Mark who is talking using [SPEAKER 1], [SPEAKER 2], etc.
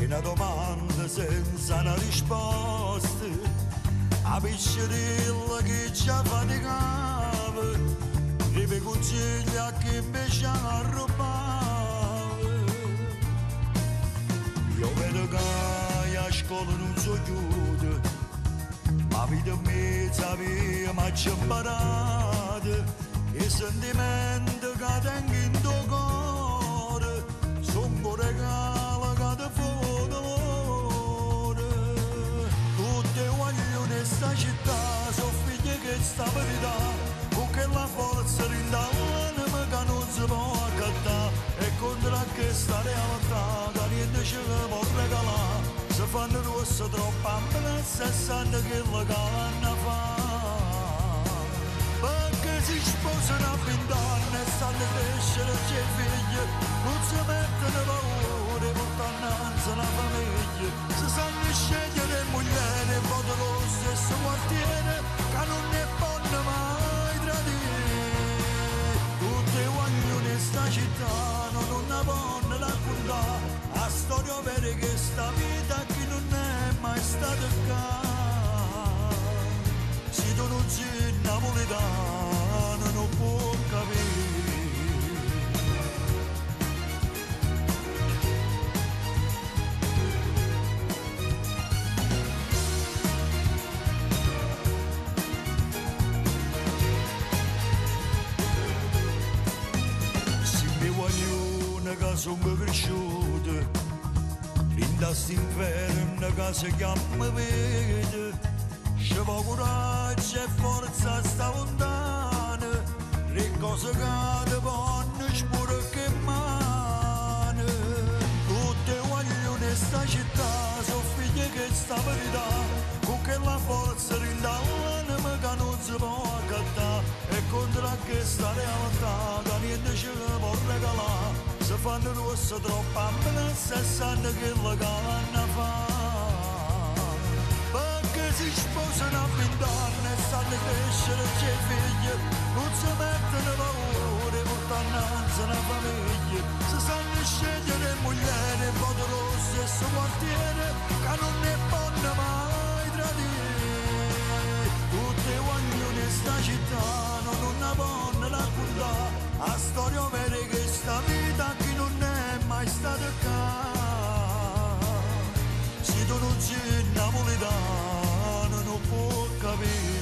[SPEAKER 1] una domanda senza una risposta, a piscirilla che ci affaticava, ripe consigli a chi invece arrubava. Io vedo che a scuola non so chiude, ma vita mezza via ma c'è imparato, i sentimenti che tengo in tuo cuore, sono un regalo che ti fa dolore. Tutte vogliono in sta città, sono figli che sta verità, con quella forza rindall'anima che non si può accattare, e contro questa realtà che niente ci può regalare. Se fanno rossa troppa ambulanza e sanno che la canna fa, perché si sposano a 20 anni e stanno crescere c'è figli, non si mettono paura portannanza la famiglia, si sanno scegliere moglie voto lo stesso quartiere che non ne possono mai tradire. Tutte vogliono in sta città, non ne possono raccontare la storia vera che sta vita chi non è mai stata qua. Se tu non sei napoletano non può capire. Se mi vogliono che sono cresciuto, in questo inferno che si chiama vita, ci vuole coraggio e forza sta lontana, le cose che ti vanno spure che mano. Tutte vogliono in sta città, sono figli che sta verità, con quella forza rindall'anima che non si può accattare, e contro questa realtà che niente ci può regalare. Se fanno rossa troppa ambulanza e sanno che la canna fa, perché si sposano a 20 anni e stanno crescere c'è figli, non si mettono paura portannanza la famiglia, si sanno scegliere moglie voto lo stesso quartiere che non ne possono mai tradire. Tutte vogliono in sta città, non ne possono raccontare la storia vera che sta vita chi non è mai stata qua. Se tu non sei napoletano non può capire.